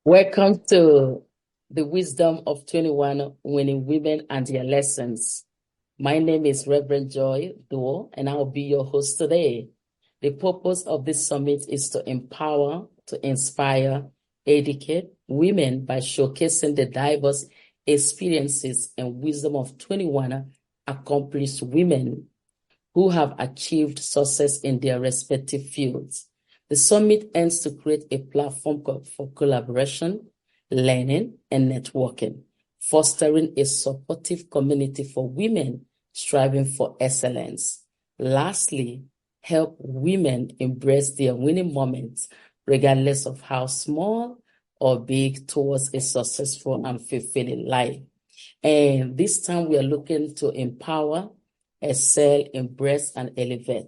Welcome to the Wisdom of 21 Winning Women and Their Lessons. My name is Reverend Joy Dore, and I'll be your host today. The purpose of this summit is to empower, to inspire, educate women by showcasing the diverse experiences and wisdom of 21 accomplished women who have achieved success in their respective fields. The summit aims to create a platform for collaboration, learning, and networking, fostering a supportive community for women striving for excellence. Lastly, help women embrace their winning moments, regardless of how small or big, towards a successful and fulfilling life. And this time we are looking to empower, excel, embrace, and elevate.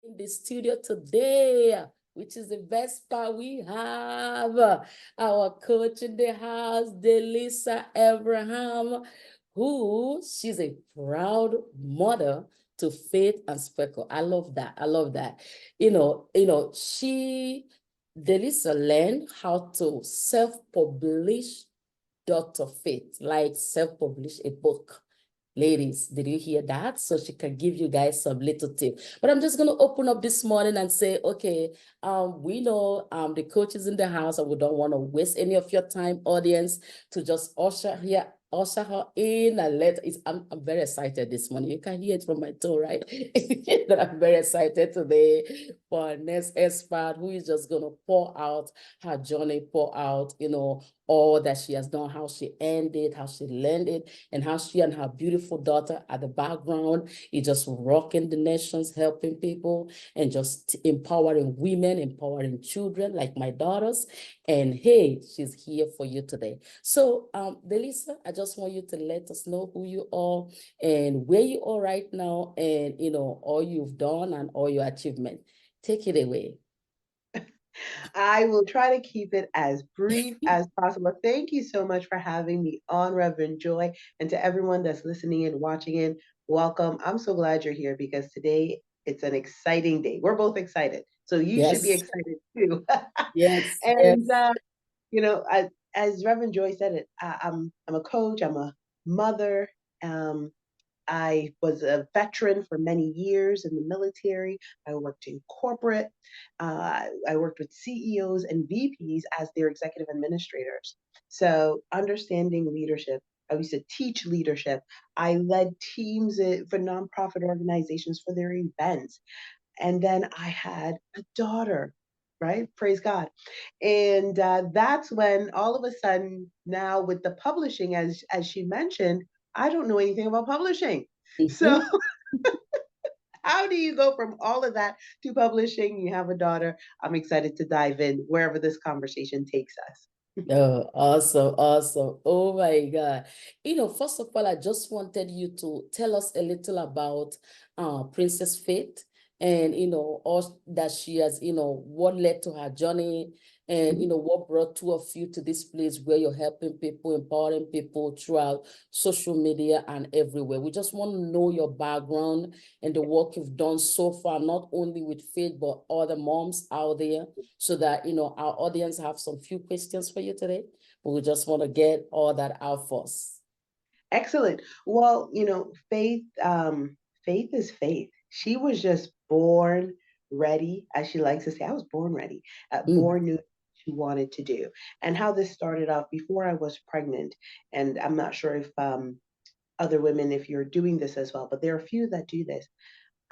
In the studio today, which is the best part, we have our coach in the house, Delisa Abraham, who she's a proud mother to Faith and Speckle. I love that. I love that. Delisa learned how to self-publish Dr. Faith, like self-publish a book. Ladies, did you hear that? So she can give you guys some little tip. But I'm just going to open up this morning and say, okay, we know the coach is in the house and we don't want to waste any of your time, audience, to just usher her in and I'm very excited this morning. You can hear it from my tone, right? That I'm very excited today for our next expert who is just going to pour out her journey, pour out, all that she has done, how she ended, how she landed, and how she and her beautiful daughter at the background is just rocking the nations, helping people, and just empowering women, empowering children like my daughters. And hey, she's here for you today. So, Delisa, I just want you to let us know who you are and where you are right now, and all you've done and all your achievement. Take it away. I will try to keep it as brief as possible. Thank you so much for having me on, Reverend Joy. And to everyone that's listening and watching in, welcome. I'm so glad you're here because today it's an exciting day. We're both excited. So you should be Yes, excited too. yes, and, yes. you know, I, as Reverend Joy said it, I'm a coach, I'm a mother. Um, I was a veteran for many years in the military. I worked in corporate. I worked with CEOs and VPs as their executive administrators. So, understanding leadership. I used to teach leadership. I led teams for nonprofit organizations for their events. And then I had a daughter, right? Praise God. And that's when all of a sudden, now with the publishing, as she mentioned, I don't know anything about publishing. So, Mhm. how do you go from all of that to publishing? You have a daughter. I'm excited to dive in wherever this conversation takes us. Oh, awesome, awesome. Oh my God. First of all, I just wanted you to tell us a little about Princess Faith and all that she has, what led to her journey and what brought two of you to this place where you're helping people, empowering people throughout social media and everywhere. We just want to know your background and the work you've done so far, not only with Faith, but other moms out there so that our audience have some few questions for you today. But we just want to get all that out first. Excellent. Well, faith is faith. She was just born ready, as she likes to say. I was born ready, Mm. born knew what she wanted to do. And how this started off before I was pregnant, and I'm not sure if other women, if you're doing this as well, but there are a few that do this.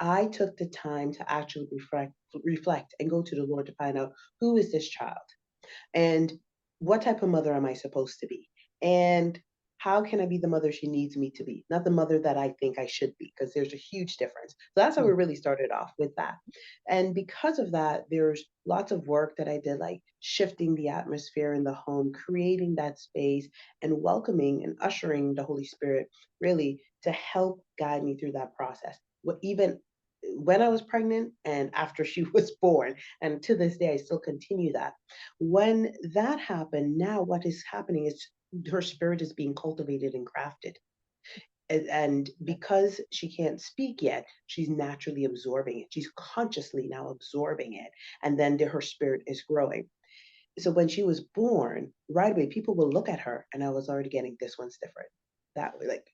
I took the time to actually reflect and go to the Lord to find out who is this child and what type of mother am I supposed to be? And how can I be the mother she needs me to be? Not the mother that I think I should be, because there's a huge difference. So that's how we really started off with that. And because of that, there's lots of work that I did, like shifting the atmosphere in the home, creating that space, and welcoming and ushering the Holy Spirit really to help guide me through that process. What even when I was pregnant and after she was born, and to this day, I still continue that. When that happened, now what is happening is her spirit is being cultivated and crafted. And because she can't speak yet, she's naturally absorbing it. She's consciously now absorbing it. And then her spirit is growing. So when she was born, right away, people will look at her, and I was already getting, this one's different. That way, like,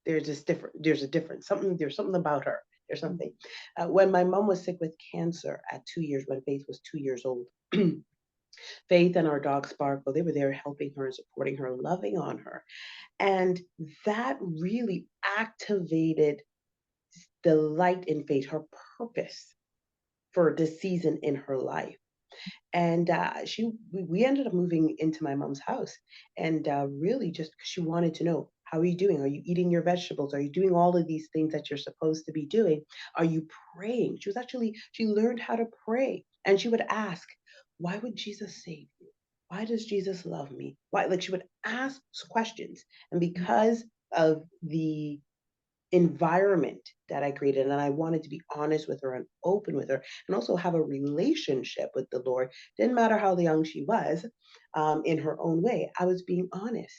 there's this different, there's a difference. There's something about her. There's something. When my mom was sick with cancer at 2 years, when Faith was 2 years old, Faith and our dog Sparkle, they were there helping her and supporting her, loving on her. And that really activated the light in Faith, her purpose for this season in her life. And we ended up moving into my mom's house, and really just because she wanted to know, how are you doing? Are you eating your vegetables? Are you doing all of these things that you're supposed to be doing? Are you praying? She learned how to pray, and she would ask, why would Jesus save you? Why does Jesus love me? Why? Like, she would ask questions, and because of the environment that I created, and I wanted to be honest with her and open with her, and also have a relationship with the Lord. Didn't matter how young she was, in her own way. I was being honest,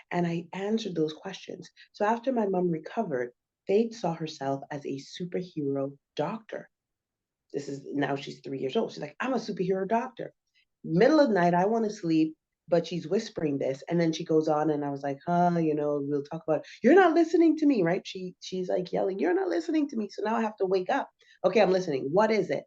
and I answered those questions. So after my mom recovered, Faith saw herself as a superhero doctor. This is now she's 3 years old. She's like, I'm a superhero doctor. Middle of the night, I want to sleep, but she's whispering this, and then she goes on, and I was like, we'll talk about, you're not listening to me, right? She's like yelling, you're not listening to me. So now I have to wake up. Okay, I'm listening. What is it?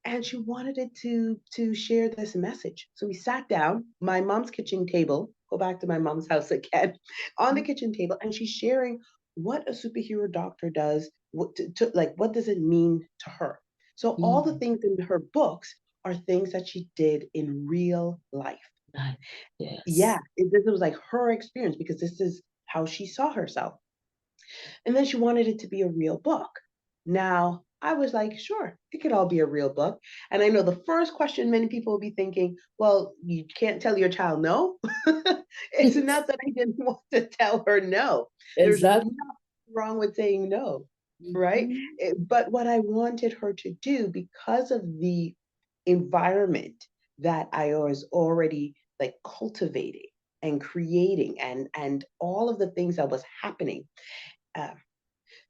And she wanted it to share this message. So we sat down, my mom's kitchen table, go back to my mom's house again, on the kitchen table, and she's sharing what a superhero doctor does, like, what does it mean to her. So all the things in her books are things that she did in real life. Yes. Yeah, this was like her experience, because this is how she saw herself. And then she wanted it to be a real book. Now, I was like, sure, it could all be a real book. And I know the first question many people will be thinking, well, you can't tell your child no. It's not that I didn't want to tell her no. There's Exactly. nothing wrong with saying no, right? But what I wanted her to do, because of the environment that I was already like cultivating and creating, and all of the things that was happening, uh,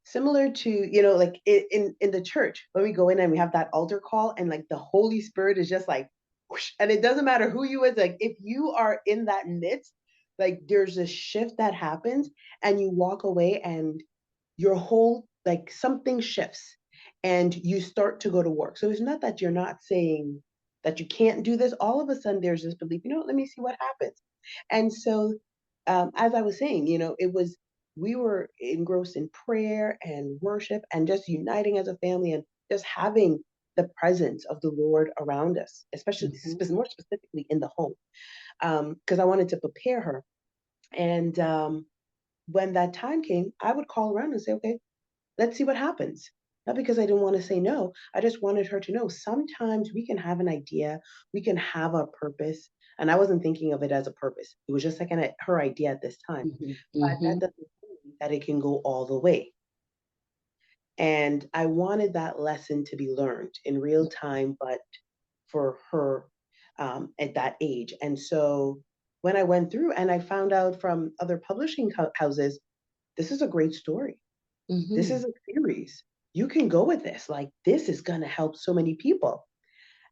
similar to, like in the church, when we go in and we have that altar call, and like the Holy Spirit is just like whoosh, and it doesn't matter who you is, like if you are in that midst, like there's a shift that happens, and you walk away, and your whole, like, something shifts, and you start to go to work. So it's not that you're not saying that you can't do this. All of a sudden there's this belief, let me see what happens. And so, as I was saying, we were engrossed in prayer and worship, and just uniting as a family, and just having the presence of the Lord around us, especially more specifically in the home, because I wanted to prepare her. And when that time came, I would call around and say, okay, let's see what happens. Not because I didn't want to say no. I just wanted her to know sometimes we can have an idea, we can have a purpose. And I wasn't thinking of it as a purpose. It was just like her idea at this time. But that doesn't mean that it can go all the way. And I wanted that lesson to be learned in real time, but for her, at that age. And so when I went through and I found out from other publishing houses, this is a great story. This is a series. You can go with this. Like, this is going to help so many people.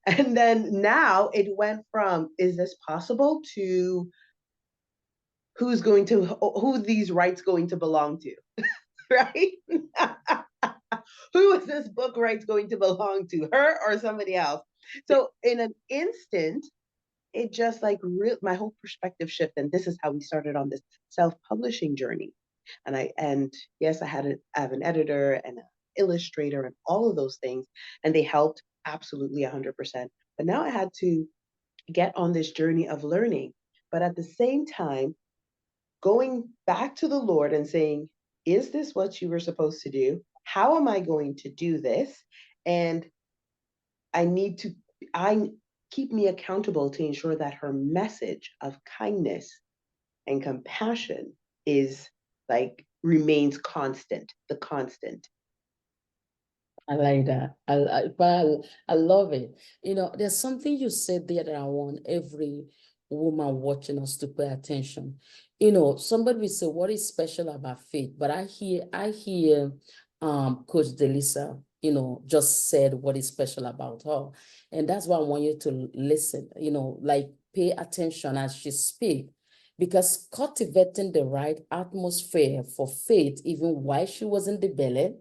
And then now it went from, is this possible, to who these rights going to belong to, right? Who is this book rights going to belong to, her or somebody else? So in an instant, it just like my whole perspective shift. And this is how we started on this self-publishing journey. And yes, I have an editor and an illustrator and all of those things, and they helped absolutely 100%. But now I had to get on this journey of learning, but at the same time, going back to the Lord and saying, is this what you were supposed to do? How am I going to do this? And I keep me accountable to ensure that her message of kindness and compassion is like remains constant, the constant. I like that. I love it. There's something you said there that I want every woman watching us to pay attention. Somebody will say, what is special about faith? But I hear Coach Delisa just said what is special about her. And that's why I want you to listen, like pay attention as she speaks, because cultivating the right atmosphere for faith, even while she was in the belly,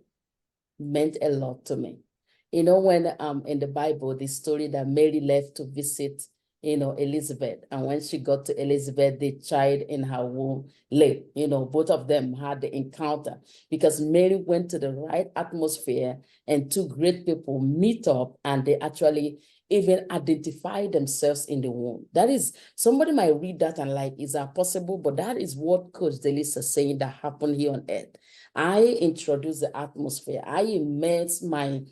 meant a lot to me. When in the Bible, the story that Mary left to visit, Elizabeth, and when she got to Elizabeth, the child in her womb lay. Both of them had the encounter because Mary went to the right atmosphere and two great people meet up, and they actually even identify themselves in the womb. That is, somebody might read that and like, is that possible? But that is what Coach Delisa is saying that happened here on earth. I introduce the atmosphere. I immerse my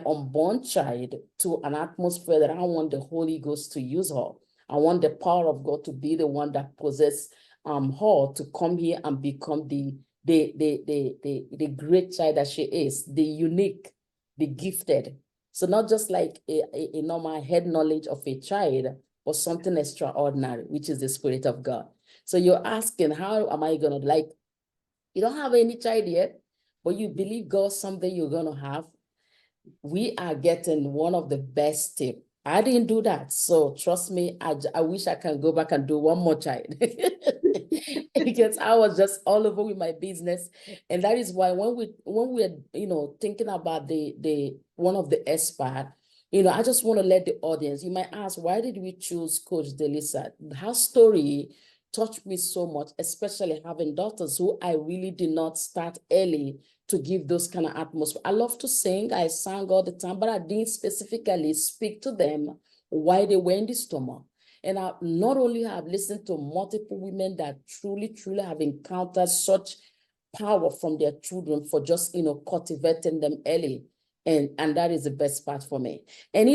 unborn child to an atmosphere that I want the Holy Ghost to use her. I want the power of God to be the one that possesses her to come here and become the great child that she is, the unique, the gifted. So not just like a normal head knowledge of a child, but something extraordinary, which is the Spirit of God. So you're asking, how am I going to like, you don't have any child yet, but you believe God someday you're going to have. We are getting one of the best tips. I didn't do that. So trust me, I wish I can go back and do one more child. Because I was just all over with my business. And that is why when we're thinking about the one of the expert, I just want to let the audience, you might ask, why did we choose Coach Delisa? Her story touched me so much, especially having daughters who I really did not start early to give those kind of atmosphere. I love to sing. I sang all the time, but I didn't specifically speak to them while they were in the stomach. And I not only have listened to multiple women that truly, truly have encountered such power from their children for just, cultivating them early. And that is the best part for me. And,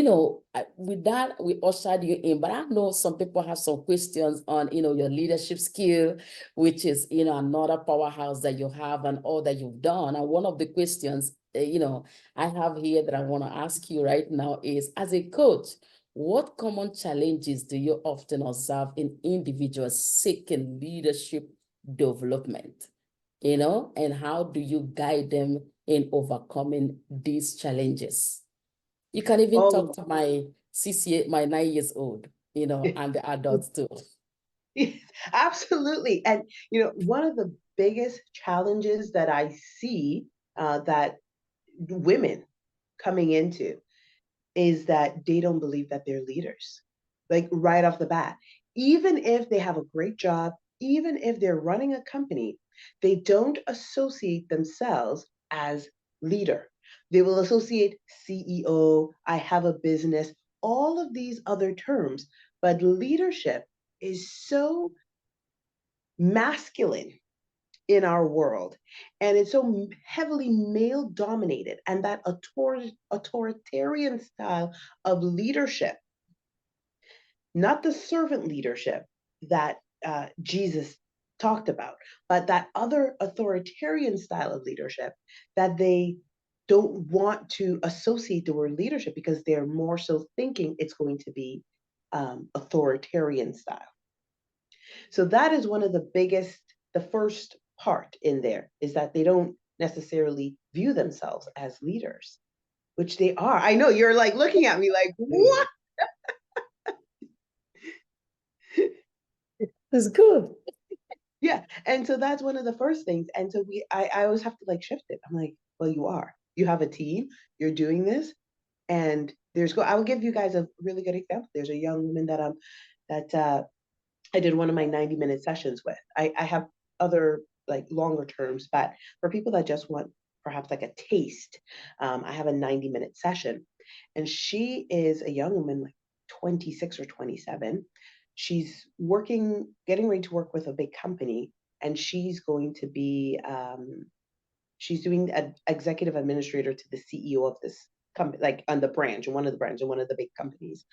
with that, we ushered you in, but I know some people have some questions on, your leadership skill, which is, another powerhouse that you have and all that you've done. And one of the questions, I have here that I want to ask you right now is, as a coach, what common challenges do you often observe in individuals seeking leadership development? And how do you guide them in overcoming these challenges? You can even talk to my 9 years old, and the adults too. Absolutely. And, one of the biggest challenges that I see that women coming into is that they don't believe that they're leaders, like right off the bat. Even if they have a great job, even if they're running a company, they don't associate themselves as leader. They will associate CEO, I have a business, all of these other terms. But leadership is so masculine in our world, and it's so heavily male dominated, and that authoritarian style of leadership, not the servant leadership that Jesus talked about, but that other authoritarian style of leadership that they don't want to associate the word leadership because they're more so thinking it's going to be authoritarian style. So that is one of the first part in there is that they don't necessarily view themselves as leaders, which they are. I know you're like looking at me like, what? It's good. Yeah. And so that's one of the first things. And so I always have to like shift it. I'm like, well, you are. You have a team, you're doing this. And I will give you guys a really good example. There's a young woman that I did one of my 90-minute sessions with. I have other like longer terms, but for people that just want perhaps like a taste, I have a 90-minute session. And she is a young woman, like 26 or 27. She's getting ready to work with a big company, and she's going to be, she's doing an executive administrator to the CEO of this company, like on the branch, in one of the big companies,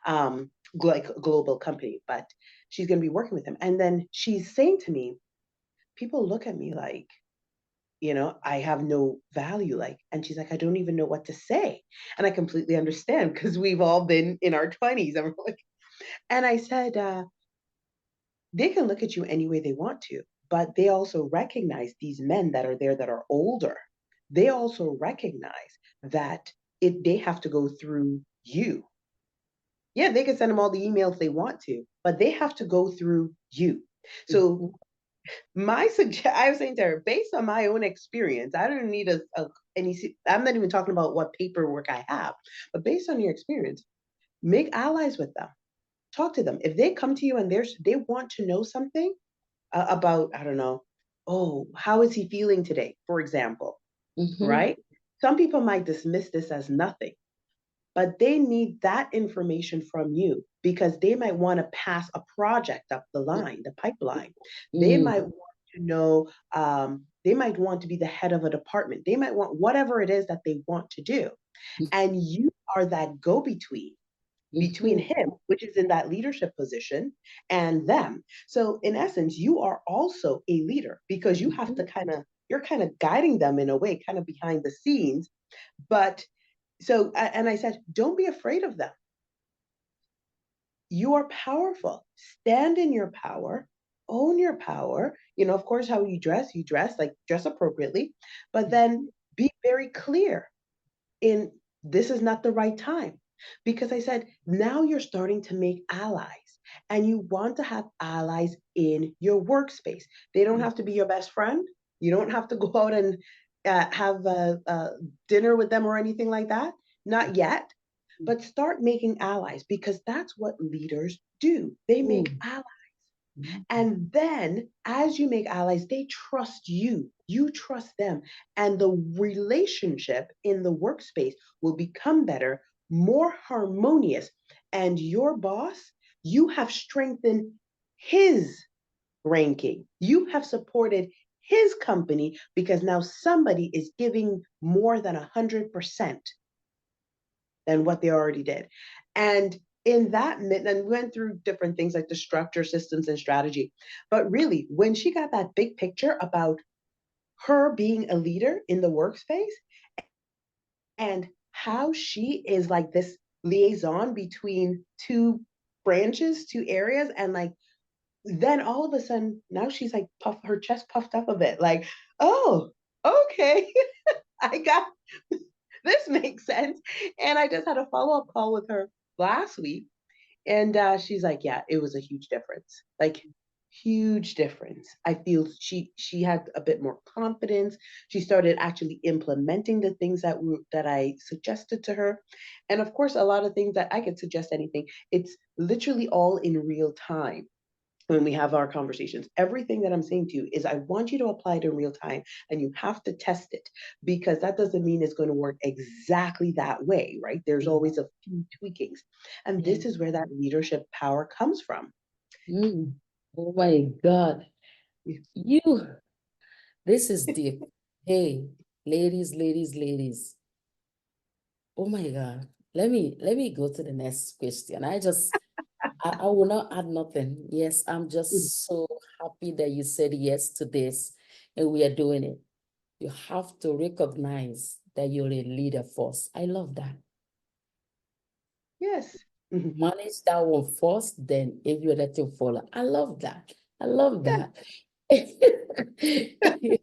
like a global company, but she's going to be working with him. And then she's saying to me, people look at me like, I have no value. And she's like, I don't even know what to say. And I completely understand because we've all been in our 20s. And I said, they can look at you any way they want to, but they also recognize these men that are there that are older. They also recognize that they have to go through you. Yeah, they can send them all the emails they want to, but they have to go through you. So I was saying to her, based on my own experience, I don't need any. I'm not even talking about what paperwork I have, but based on your experience, make allies with them. Talk to them. If they come to you and they want to know something about, I don't know, oh, how is he feeling today, for example, Mm-hmm. right? Some people might dismiss this as nothing, but they need that information from you because they might want to pass a project up the line, the pipeline. They might Mm-hmm. want to know, they might want to be the head of a department. They might want whatever it is that they want to do. And you are that go between Mm-hmm. him, which is in that leadership position, and them. So, in essence, you are also a leader because you have to you're kind of guiding them in a way, kind of behind the scenes. But so, and I said, don't be afraid of them. You are powerful. Stand in your power, own your power. Of course, how you dress, like dress appropriately, but then be very clear in this is not the right time. Because I said, now you're starting to make allies and you want to have allies in your workspace. They don't have to be your best friend. You don't have to go out and have dinner with them or anything like that. Not yet, but start making allies because that's what leaders do. They make allies. And then as you make allies, they trust you. You trust them. And the relationship in the workspace will become better, more harmonious. And your boss, you have strengthened his ranking. You have supported his company because now somebody is giving more than 100% than what they already did. And in that, and we went through different things like the structure, systems, and strategy. But really, when she got that big picture about her being a leader in the workspace and how she is like this liaison between two branches, two areas, and like then all of a sudden now she's like her chest puffed up a bit, like, oh, okay, I got this makes sense. And I just had a follow up call with her last week, and she's like, "Yeah, it was a huge difference. Like, huge difference. I feel she had a bit more confidence. She started actually implementing the things that I suggested to her, and of course, a lot of things that I could suggest anything. It's literally all in real time." When we have our conversations, everything that I'm saying to you is I want you to apply it in real time and you have to test it because that doesn't mean it's going to work exactly that way, right? There's always a few tweakings. And Yeah. this is where that leadership power comes from. Mm. Oh my God. You, this is deep. Hey, ladies. Oh my God. Let me go to the next question. I will not add nothing. Yes, I'm just so happy that you said yes to this and we are doing it. You have to recognize that you're a leader first. I love that. Yes. Mhm. Manage that one first, then if you let it follow. I love that. I love Yeah. that.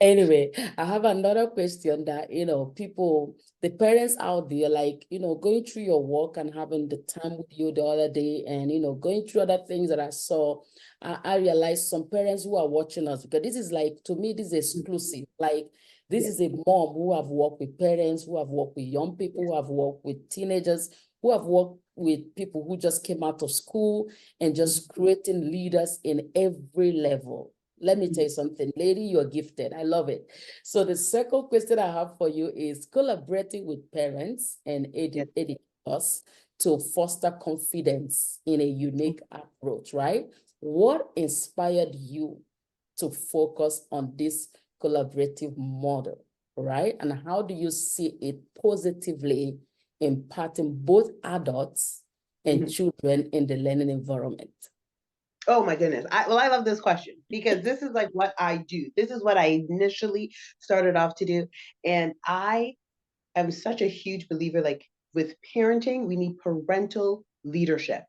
Anyway, I have another question that, people, the parents out there, like, going through your work and having the time with you the other day and, going through other things that I saw, I realized some parents who are watching us, because this is like, to me, this is exclusive. Like, this Yeah. is a mom who have worked with parents, who have worked with young people, who have worked with teenagers, who have worked with people who just came out of school and just creating leaders in every level. Let me tell you something, lady, you're gifted. I love it. So the second question I have for you is collaborating with parents and Yes. educators to foster confidence in a unique approach, right? What inspired you to focus on this collaborative model, right? And how do you see it positively impacting both adults and Mhm. children in the learning environment? Oh my goodness. I love this question because this is like what I do. This is what I initially started off to do. And I'm such a huge believer, like with parenting, we need parental leadership.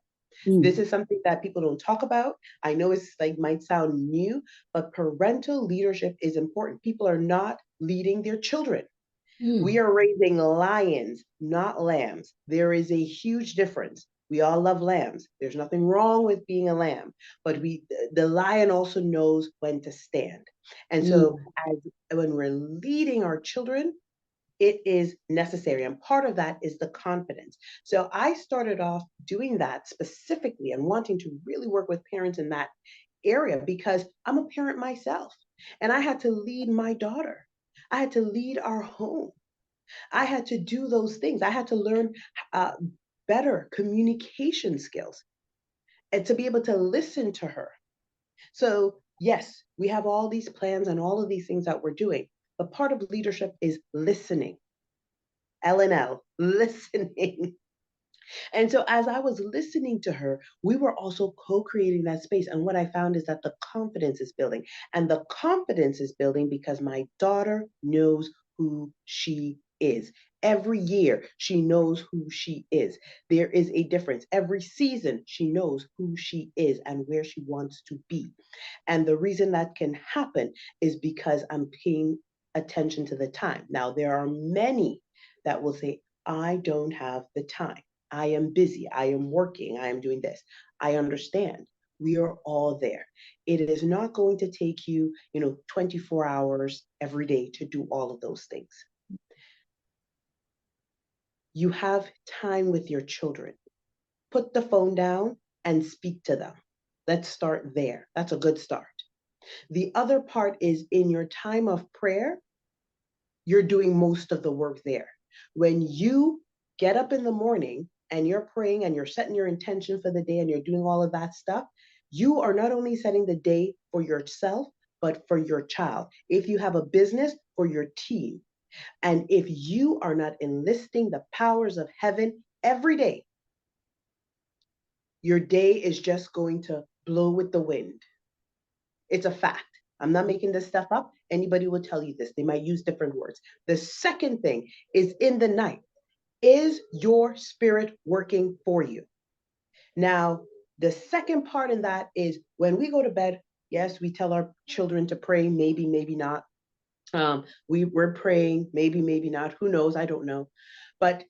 This Mm. is something that people don't talk about. I know it's like might sound new, but parental leadership is important. People are not leading their children. We are raising lions, not lambs. There is a huge difference. We all love lambs. There's nothing wrong with being a lamb, but the lion also knows when to stand. And so as when we're leading our children, it is necessary. And part of that is the confidence. So I started off doing that specifically and wanting to really work with parents in that area because I'm a parent myself and I had to lead my daughter. I had to lead our home. I had to do those things. I had to learn uh, better communication skills and to be able to listen to her. So, yes, we have all these plans and all of these things that we're doing, but part of leadership is listening. L&L, listening. And so as I was listening to her, we were also co-creating that space. And what I found is that the confidence is building. And the confidence is building because my daughter knows who she is. Every year, she knows who she is. There is a difference. Every season, she knows who she is and where she wants to be. And the reason that can happen is because I'm paying attention to the time. Now, there are many that will say, I don't have the time. I am busy. I am working. I am doing this. I understand. We are all there. It is not going to take you, 24 hours every day to do all of those things. You have time with your children. Put the phone down and speak to them. Let's start there. That's a good start. The other part is in your time of prayer, you're doing most of the work there. When you get up in the morning and you're praying and you're setting your intention for the day and you're doing all of that stuff, you are not only setting the day for yourself, but for your child. If you have a business, for your team. And if you are not enlisting the powers of heaven every day, your day is just going to blow with the wind. It's a fact. I'm not making this stuff up. Anybody will tell you this. They might use different words. The second thing is in the night. Is your spirit working for you? Now, the second part in that is when we go to bed, yes, we tell our children to pray, maybe, maybe not. We're praying, maybe, maybe not. Who knows? I don't know. But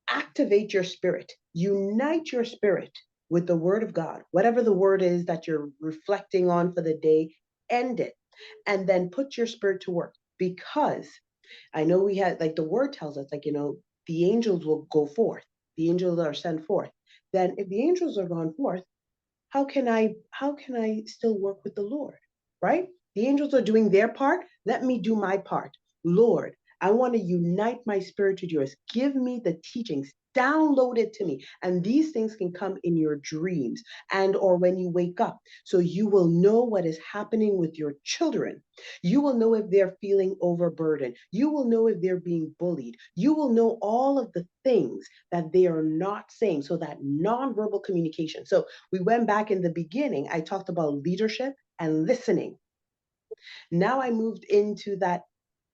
activate your spirit, unite your spirit with the word of God, whatever the word is that you're reflecting on for the day, end it, and then put your spirit to work. Because I know we had, like the word tells us, the angels will go forth, the angels are sent forth. Then if the angels are gone forth, how can I still work with the Lord? Right? The angels are doing their part. Let me do my part. Lord, I want to unite my spirit to yours. Give me the teachings. Download it to me. And these things can come in your dreams and or when you wake up. So you will know what is happening with your children. You will know if they're feeling overburdened. You will know if they're being bullied. You will know all of the things that they are not saying. So that nonverbal communication. So we went back in the beginning. I talked about leadership and listening. Now I moved into that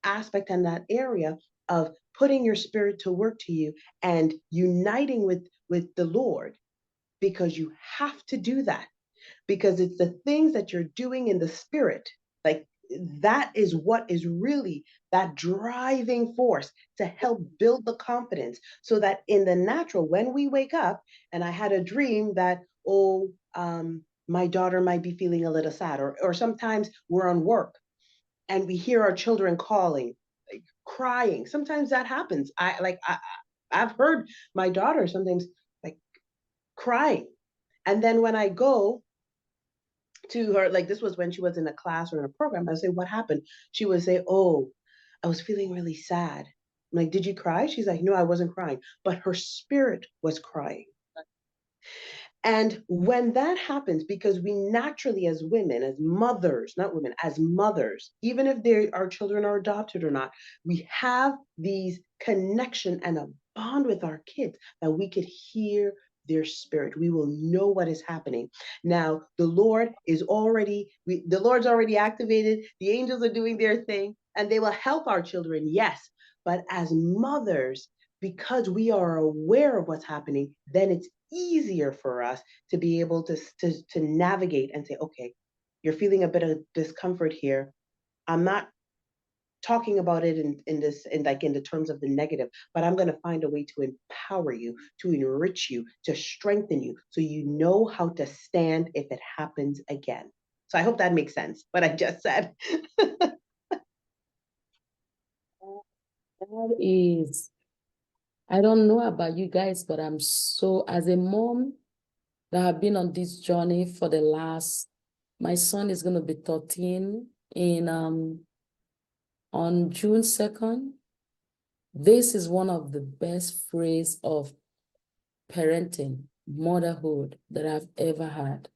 aspect and that area of putting your spirit to work to you and uniting with the Lord, because you have to do that, because it's the things that you're doing in the spirit, like that is what is really that driving force to help build the confidence, so that in the natural, when we wake up and I had a dream that, my daughter might be feeling a little sad, or sometimes we're on work and we hear our children calling, like, crying. Sometimes that happens. I've heard my daughter sometimes like crying. And then when I go to her, like this was when she was in a class or in a program, I say, what happened? She would say, oh, I was feeling really sad. I'm like, did you cry? She's like, no, I wasn't crying, but her spirit was crying. And when that happens, because we naturally, as women, as mothers, not women, as mothers, even if our children are adopted or not, we have these connection and a bond with our kids that we could hear their spirit. We will know what is happening. Now, the Lord's already activated. The angels are doing their thing and they will help our children. Yes. But as mothers, because we are aware of what's happening, then it's easier for us to be able to navigate and say, okay, you're feeling a bit of discomfort here. I'm not talking about it in like in the terms of the negative, but I'm going to find a way to empower you, to enrich you, to strengthen you, so you know how to stand if it happens again. So I hope that makes sense what I just said. That is, I don't know about you guys, but as a mom that have been on this journey for my son is going to be 13 on June 2nd. This is one of the best phrase of parenting, motherhood that I've ever had.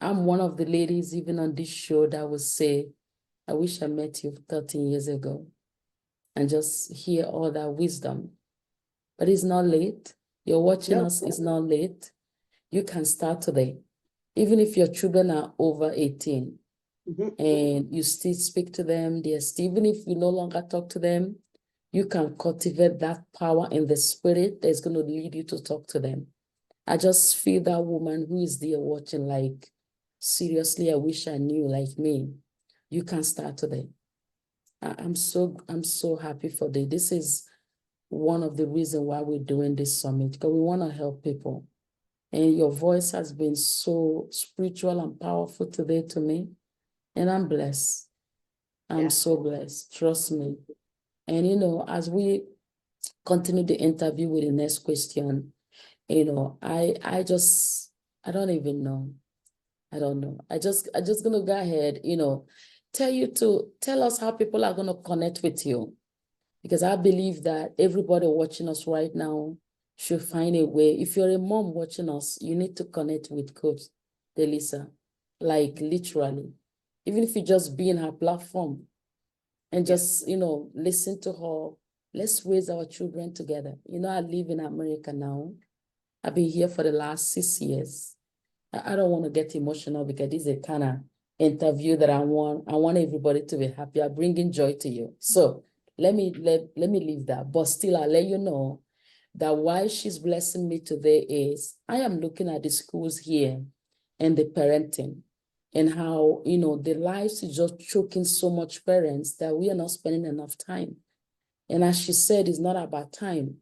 I'm one of the ladies even on this show that would say, I wish I met you 13 years ago, and just hear all that wisdom. But it's not late. You're watching us, it's not late. You can start today. Even if your children are over 18 and you still speak to them, even if you no longer talk to them, you can cultivate that power in the spirit that's going to lead you to talk to them. I just feel that woman who is there watching, like, seriously, I wish I knew, like me. You can start today. I'm so happy for this. This is one of the reasons why we're doing this summit, because we want to help people. And your voice has been so spiritual and powerful today to me. And I'm blessed. I'm so blessed. Trust me. And, as we continue the interview with the next question, I don't even know. I don't know. I just gonna go ahead, tell us how people are gonna connect with you. Because I believe that everybody watching us right now should find a way. If you're a mom watching us, you need to connect with Coach Delisa, like literally. Even if you just be in her platform and just, listen to her. Let's raise our children together. I live in America now. I've been here for the last 6 years. I don't want to get emotional because this is a kind of interview that I want everybody to be happy. I'm bringing joy to you. So let me leave that. But still, I'll let you know that why she's blessing me today is I am looking at the schools here and the parenting and how, the lives is just choking so much parents that we are not spending enough time. And as she said, it's not about time.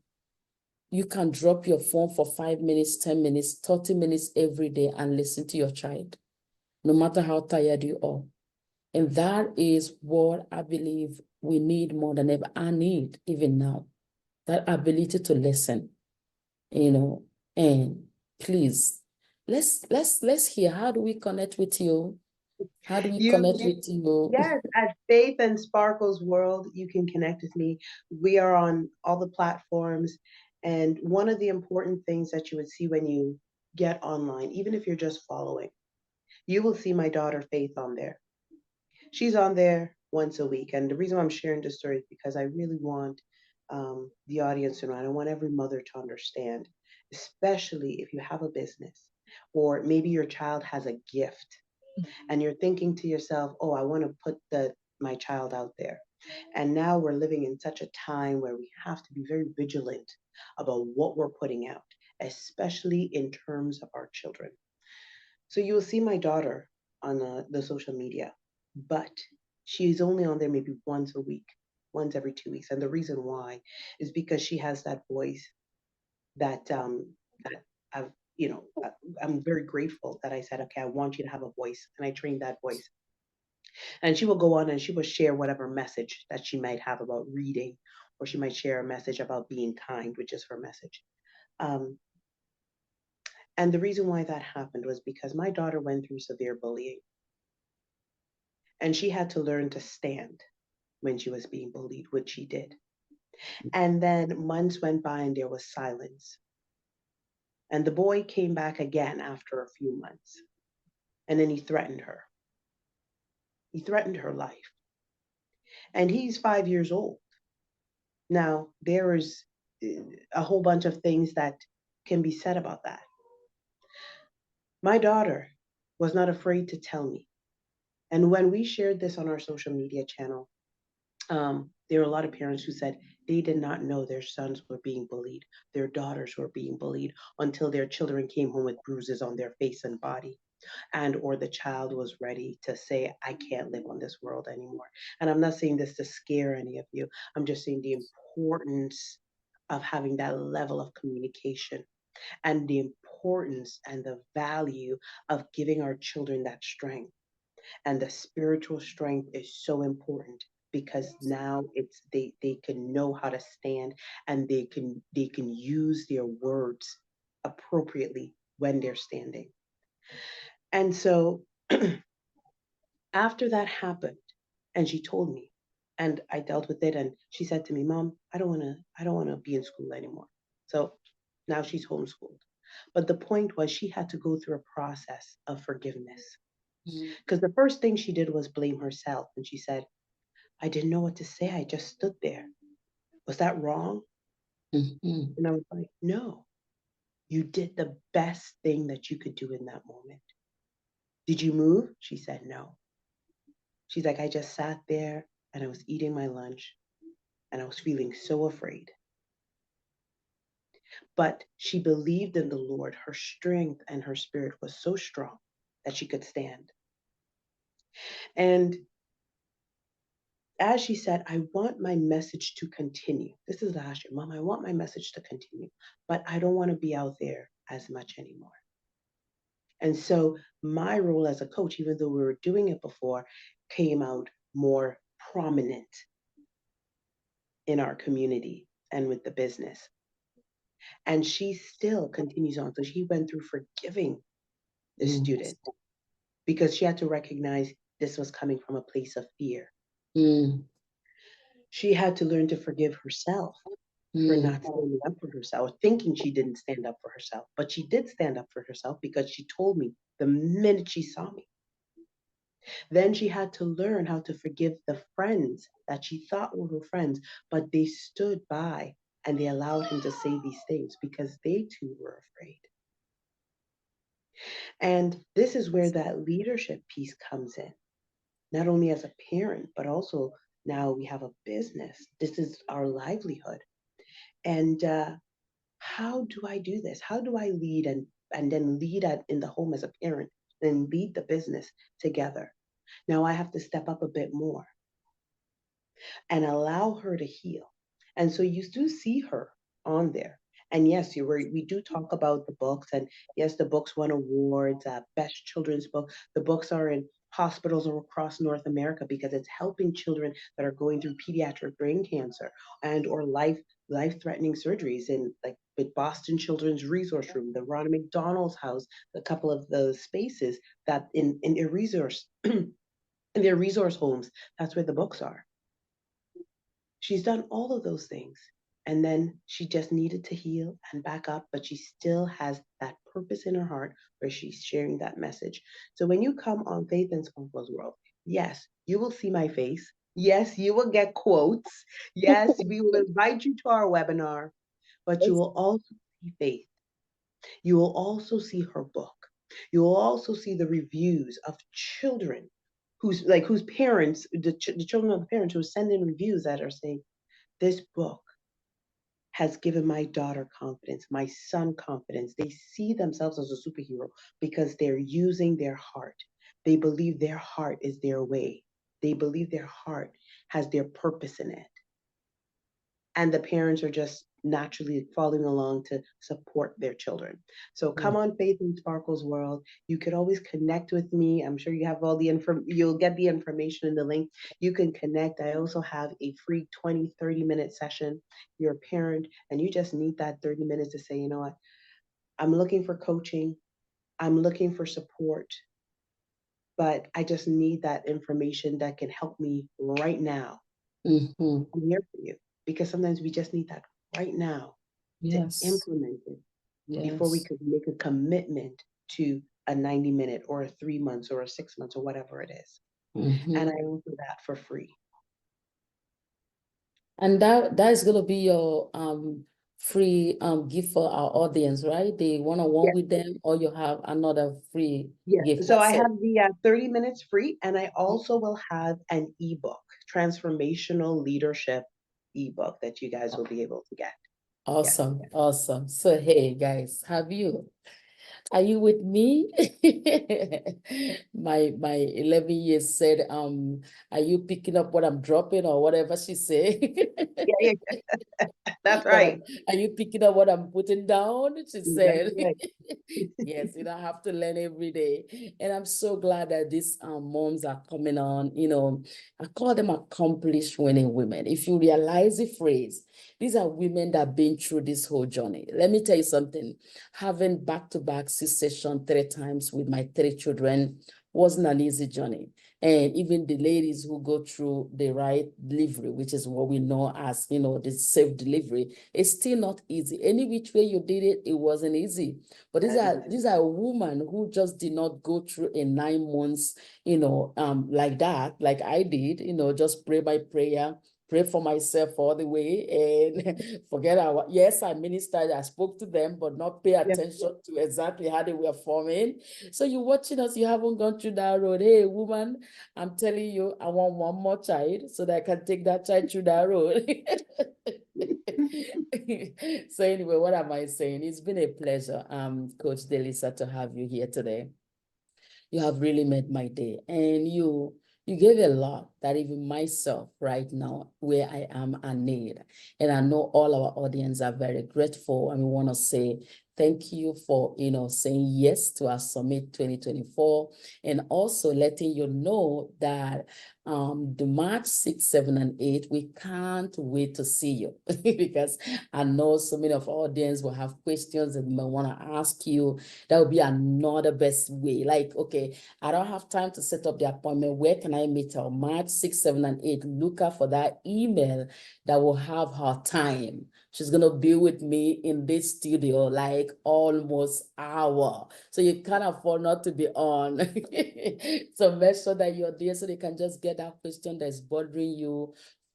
You can drop your phone for 5 minutes, 10 minutes, 30 minutes every day and listen to your child, no matter how tired you are. And that is what I believe we need more than ever. I need even now, that ability to listen, and please, let's hear, how do we connect with you? How do we connect with you? Yes, at Faith and Sparkles World, you can connect with me. We are on all the platforms. And one of the important things that you would see when you get online, even if you're just following, you will see my daughter Faith on there. She's on there once a week. And the reason why I'm sharing this story is because I really want the audience to know, and I want every mother to understand, especially if you have a business or maybe your child has a gift and you're thinking to yourself, oh, I want to put my child out there. And now we're living in such a time where we have to be very vigilant about what we're putting out, especially in terms of our children. So you will see my daughter on the social media, but she's only on there maybe once a week, once every 2 weeks. And the reason why is because she has that voice that I've, I'm very grateful that I said, okay, I want you to have a voice, and I trained that voice. And she will go on and she will share whatever message that she might have about reading, or she might share a message about being kind, which is her message. Um, and the reason why that happened was because my daughter went through severe bullying, and she had to learn to stand when she was being bullied, which she did. And then months went by and there was silence. And the boy came back again after a few months. And then he threatened her. He threatened her life. And he's 5 years old. Now, there is a whole bunch of things that can be said about that. My daughter was not afraid to tell me. And when we shared this on our social media channel, there were a lot of parents who said they did not know their sons were being bullied, their daughters were being bullied until their children came home with bruises on their face and body. and or the child was ready to say, I can't live on this world anymore. And I'm not saying this to scare any of you. I'm just saying the importance of having that level of communication and the importance and the value of giving our children that strength. And the spiritual strength is so important because now they can know how to stand, and they can use their words appropriately when they're standing. And so after that happened, and she told me, and I dealt with it, and she said to me, Mom, I don't want to be in school anymore. So now she's homeschooled. But the point was, she had to go through a process of forgiveness, Mm, because the first thing she did was blame herself. And she said, I didn't know what to say. I just stood there. Was that wrong? mhm, And I was like, no, you did the best thing that you could do in that moment. Did you move? She said, no. She's like, I just sat there and I was eating my lunch and I was feeling so afraid. But she believed in the Lord. Her strength and her spirit was so strong that she could stand. And as she said, I want my message to continue. This is last year, Mom, I want my message to continue, but I don't want to be out there as much anymore. And so my role as a coach, even though we were doing it before, came out more prominent in our community and with the business. And she still continues on. So she went through forgiving the mm, student because she had to recognize this was coming from a place of fear. mm, She had to learn to forgive herself for mm, not standing up for herself, thinking she didn't stand up for herself. But she did stand up for herself because she told me the minute she saw me. Then she had to learn how to forgive the friends that she thought were her friends, but they stood by and they allowed him to say these things because they too were afraid. And this is where that leadership piece comes in, not only as a parent, but also now we have a business. This is our livelihood. And how do I do this? How do I lead and then lead in the home as a parent, then lead the business together? Now I have to step up a bit more and allow her to heal. And so you do see her on there. And yes, we do talk about the books, and yes, the books won awards, best children's book. The books are in hospitals all across North America because it's helping children that are going through pediatric brain cancer and or life-threatening surgeries in like with Boston Children's Resource Room, the Ronald McDonald's House, a couple of those spaces that in their resource in their resource homes, that's where the books are. She's done all of those things. And then she just needed to heal and back up, but she still has that purpose in her heart where she's sharing that message. So when you come on Faith and Sparkles World, yes, you will see my face. Yes, you will get quotes. Yes, we will invite you to our webinar, but you will also see Faith. You will also see her book. You will also see the reviews of children whose parents, the children of the parents who send in reviews that are saying, this book has given my daughter confidence, my son confidence. They see themselves as a superhero because they're using their heart. They believe their heart is their way. They believe their heart has their purpose in it. And the parents are just naturally following along to support their children. So come mm, on Faith and Sparkles World. You could always connect with me. I'm sure you have all the you'll get the information in the link. You can connect. I also have a free 20-30 minute session. You're a parent and you just need that 30 minutes to say, you know what, I'm looking for coaching. I'm looking for support, but I just need that information that can help me right now. mhm. I'm here for you because sometimes we just need that right now to Yes, implement it before we yes. could make a commitment to a 90 minute or a 3 months or a 6 months or whatever it is. And I Mhm. offer that for free. And that is gonna be your free gift for our audience, right? The one-on-one Yes, with them, or you have another free yes. gift So I also. have the 30 minutes free, and I also will have an ebook, transformational leadership ebook that you guys will be able to get. Yes. Awesome, awesome. So hey guys, have you? Are you with me? My 11 years said, are you picking up what I'm dropping or whatever she said? Yeah, that's That right. are you picking up what I'm putting down? She said. Exactly right. Yes, I have to learn every day. And I'm so glad that these moms are coming on. I call them accomplished winning women. If you realize the phrase, these are women that have been through this whole journey. Let me tell you something. Having back-to-back C-section 3 times with my 3 children wasn't an easy journey. And even the ladies who go through the right delivery, which is what we know as, the safe delivery, it's still not easy. Any which way you did it, it wasn't easy. But these are women who just did not go through a 9 months, like that, like I did, just pray by prayer, pray for myself all the way and forget yes, I ministered, I spoke to them, but not pay Yeah. attention to exactly how they were forming. So you're watching us, you haven't gone through that road. Hey, woman, I'm telling you, I want one more child so that I can take that child through that road. So anyway, what am I saying? It's been a pleasure, Coach Delisa, to have you here today. You have really made my day, and you gave a lot that even myself right now, where I am, I need. And I know all our audience are very grateful, and we want to say thank you for saying yes to our Summit 2024, and also letting you know that the March 6, 7, and 8, we can't wait to see you because I know so many of our audience will have questions that they want to ask you. That would be another best way. Like, okay, I don't have time to set up the appointment. Where can I meet her? March 6, 7, and 8. Look out for that email that will have her time. She's going to be with me in this studio like almost hour. So you can't afford not to be on. So make sure that you're there so they can just get that question that's bothering you.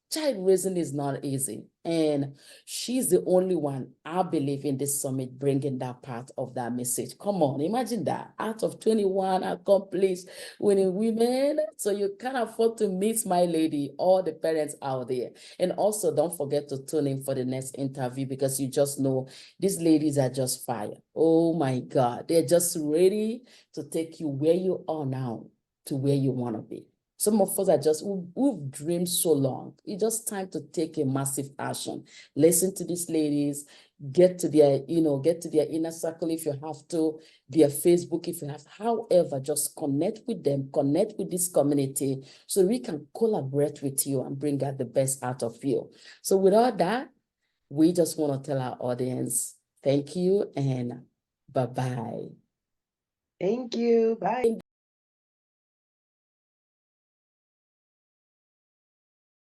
Child raising is not easy. And she's the only one, I believe, in this summit bringing that part of that message. Come on, imagine that. Out of 21 accomplished winning women. So you can't afford to miss my lady, all the parents out there. And also don't forget to tune in for the next interview because you just know these ladies are just fire. Oh my God. They're just ready to take you where you are now to where you want to be. Some of us are just, we've dreamed so long. It's just time to take a massive action. Listen to these ladies, get to their inner circle if you have to, their Facebook if you have. However, just connect with them, connect with this community so we can collaborate with you and bring out the best out of you. So with all that, we just want to tell our audience, thank you and bye-bye. Thank you. Bye.